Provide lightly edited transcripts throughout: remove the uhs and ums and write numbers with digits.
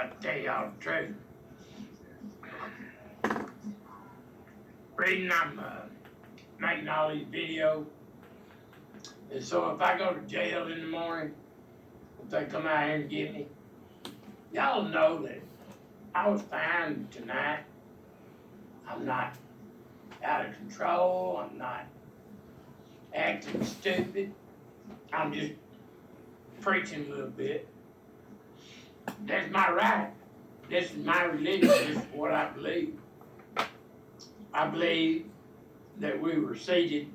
I tell y'all the truth. Reading, I'm making all these videos. And so if I go to jail in the morning, if they come out here and get me, y'all know that I was fine tonight. I'm not out of control. I'm not acting stupid. I'm just preaching a little bit. That's my right. This is my religion. This is what I believe. I believe that we were seeded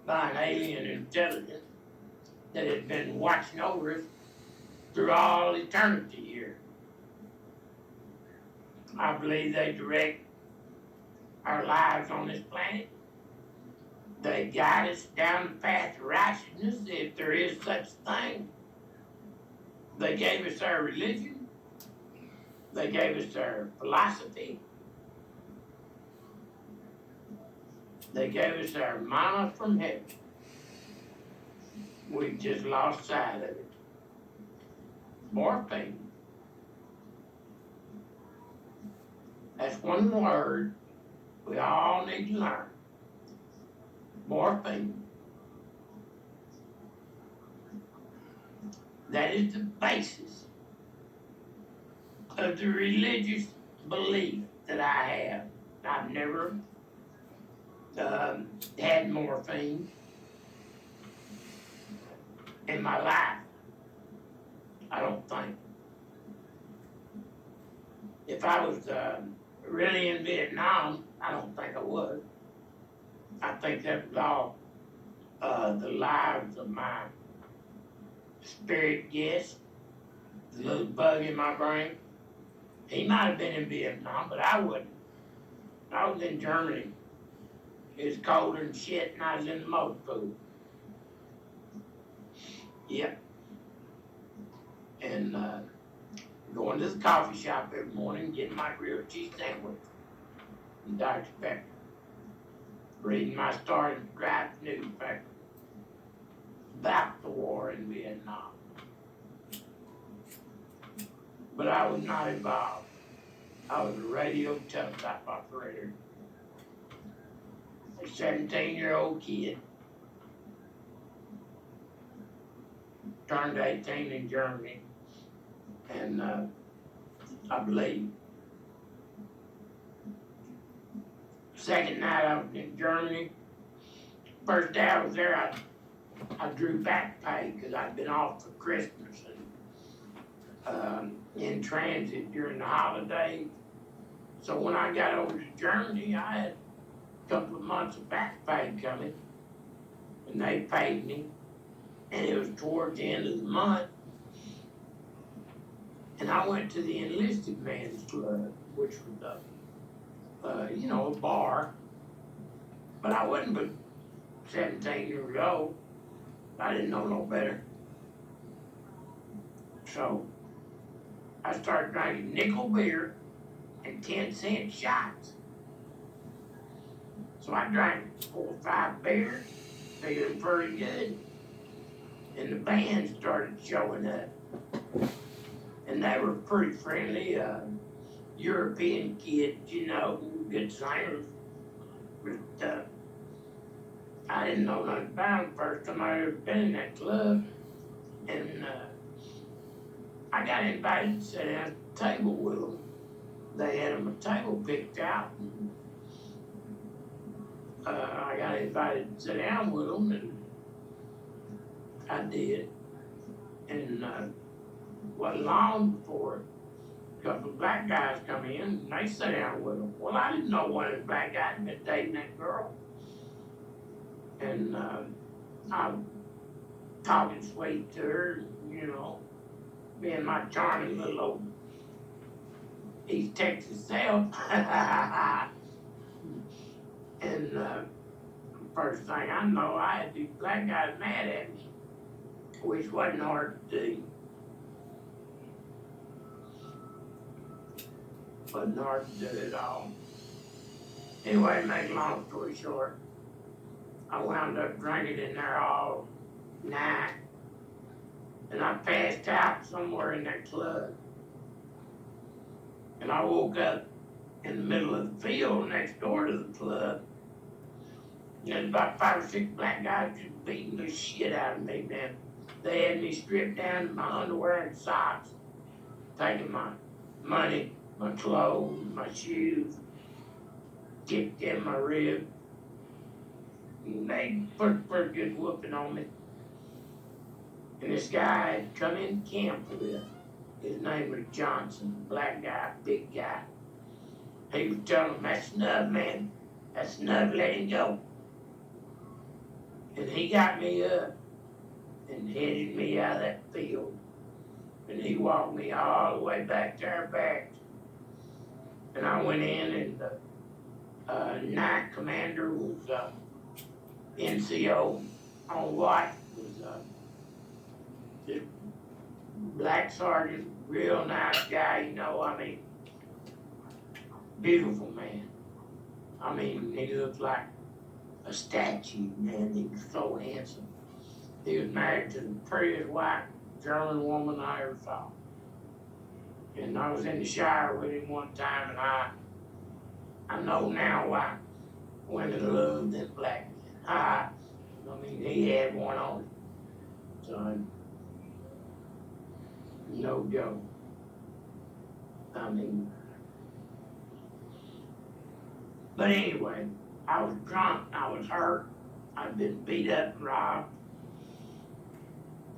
by an alien intelligence that had been watching over us through all eternity here. I believe they direct our lives on this planet. They guide us down the path of righteousness, if there is such a thing. They gave us our religion. They gave us our philosophy. They gave us our manna from heaven. We just lost sight of it. Morphine. That's one word we all need to learn. Morphine. That is the basis of the religious belief that I have. I've never had morphine in my life. I don't think. If I was really in Vietnam, I don't think I would. I think that was all the lives of my spirit guest, the little bug in my brain. He might have been in Vietnam, but I wouldn't. I was in Germany. It was colder than shit, and I was in the motor pool. Yep. And going to the coffee shop every morning, getting my grilled cheese sandwich and Dr. Pepper. Reading my Star and Stripe newspaper about the war in Vietnam. But I was not involved. I was a radio teletype operator. A 17-year-old kid. Turned 18 in Germany. And I believe second night I was in Germany. First day I was there, I drew back pay because I'd been off for Christmas and in transit during the holidays. So when I got over to Germany, I had a couple of months of back pay coming, and they paid me, and it was towards the end of the month. And I went to the enlisted man's club, which was a bar. But I wasn't but 17 years old. I didn't know no better. So I started drinking nickel beer and 10-cent shots. So I drank 4 or 5 beers, feeling pretty good. And the band started showing up. And they were pretty friendly, European kids, good singers. But I didn't know nothing about them first time I ever been in that club. And I got invited to sit down at the table with them. They had them a table picked out. And, I got invited to sit down with them, and I did. And wasn't long before a couple of black guys come in, and they sat down with them. Well, I didn't know one of the black guys had been dating that girl. And I was talking sweet to her, being my charming little old East Texas self. And first thing I know, I had these black guys mad at me, which wasn't hard to do. Wasn't hard to do at all. Anyway, to make a long story short, I wound up drinking in there all night, and I passed out somewhere in that club. And I woke up in the middle of the field next door to the club. And there's about 5 or 6 black guys just beating the shit out of me, man. They had me stripped down to my underwear and socks, taking my money, my clothes, my shoes, kicked in my rib. And they put a pretty good whooping on me. And this guy had come in camp with. His name was Johnson, black guy, big guy. He was telling him, "That's snub, man. That's snub, let him go." And he got me up and headed me out of that field. And he walked me all the way back to our backs. And I went in, and the night commander was NCO on watch, was this black sergeant, real nice guy, you know, I mean, beautiful man. I mean, he looked like a statue, man. He was so handsome. He was married to the prettiest white German woman I ever saw. And I was in the shower with him one time, and I know now why women love them black men. I mean, he had one on him, son. No joke. I mean, but anyway, I was drunk, I was hurt, I'd been beat up and robbed,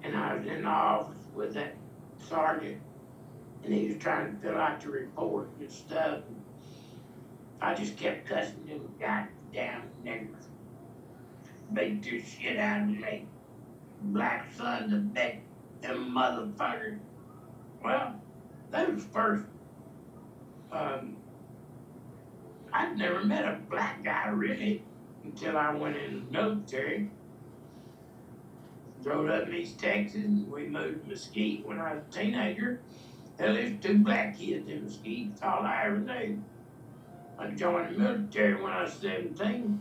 and I was in the office with that sergeant, and he was trying to fill out the report and stuff. And I just kept cussing them goddamn niggers. Beat the shit out of me. Black sons of bitch, them motherfuckers. Well, that was first. I'd never met a black guy really until I went in the military. Growed up in East Texas, and we moved to Mesquite when I was a teenager. Hell, there's 2 black kids in Mesquite. That's all I ever knew. I joined the military when I was 17.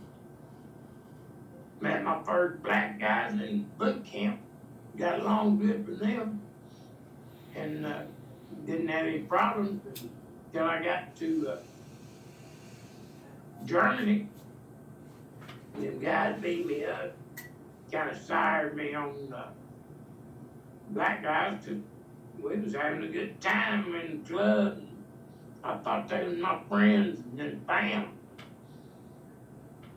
Met my first black guys in boot camp. Got along good with them. And didn't have any problems until I got to Germany. Them guys beat me up. Kind of sired me on black guys, because we was having a good time in the club. And I thought they was my friends, and then bam,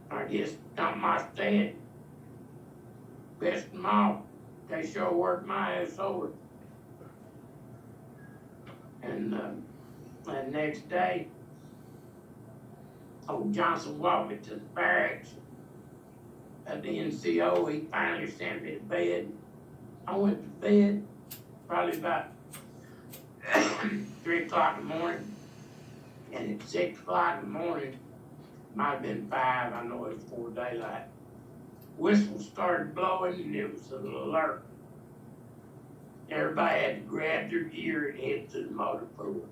I guess something I said pissed them off. They sure worked my ass over. And the next day, old Johnson walked me to the barracks. At the NCO, he finally sent me to bed. I went to bed probably about 3 o'clock in the morning. And at 6 o'clock in the morning, might have been 5, I know it was before daylight. Whistles started blowing, and it was an alert. Everybody had to grab their gear and head to the motor pool.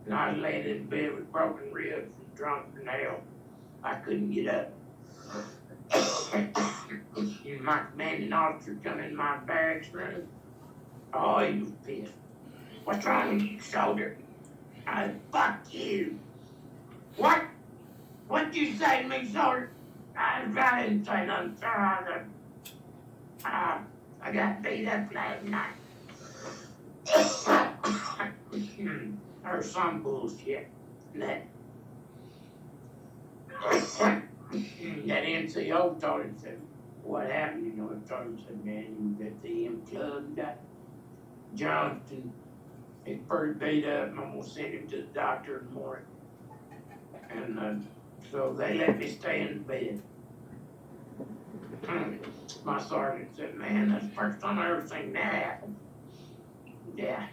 And I was laying in bed with broken ribs and drunk as hell. I couldn't get up. And my commanding officer come in my barracks room. Oh, he was pissed. "What's wrong with you, soldier?" I said, "Fuck you." "What? What'd you say to me, soldier?" I didn't say nothing, sir. I got beat up last night. Or some bullshit. That NCO told him, said, "What happened?" You know, he told him, said, "Man, you was at the M Club, you got jumped, and he's pretty beat up, and I'm gonna send him to the doctor in the morning." And so they let me stay in bed. My sergeant said, "Man, that's the first time I ever seen that happen." Yeah.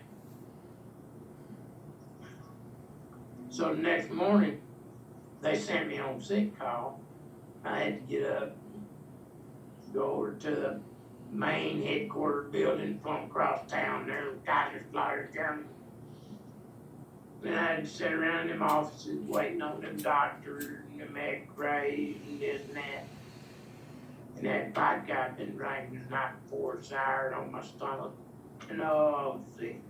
So the next morning, they sent me on sick call. I had to get up, go over to the main headquarters building from across town there in Kaiserslautern, Germany. Then I had to sit around in them offices waiting on them doctors and them x-rays and this and that. And that vodka I'd been drinking the night before soured on my stomach. And oh, sick.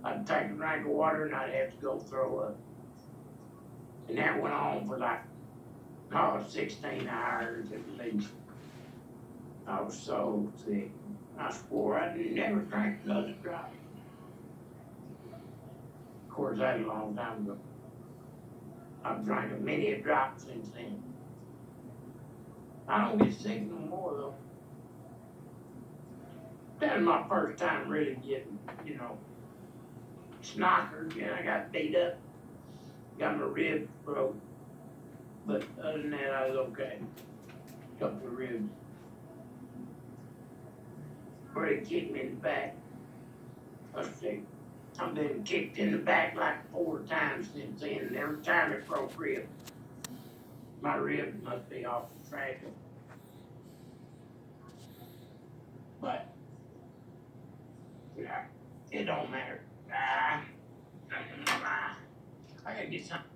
I'd take a drink of water and I'd have to go throw up. And that went on for like, 16 hours at least. I was so sick. I swore I'd never drank another drop. Of course, that's a long time ago. I've drank a many a drop since then. I don't get sick no more though. That was my first time really getting, snockered. I got beat up, got my ribs broke. But other than that, I was okay. Couple of ribs. Where they kicked me in the back. Let's see. I've been kicked in the back like 4 times since then, and every time it broke rib. My ribs must be off the track. But, yeah, it don't matter. I gotta get something.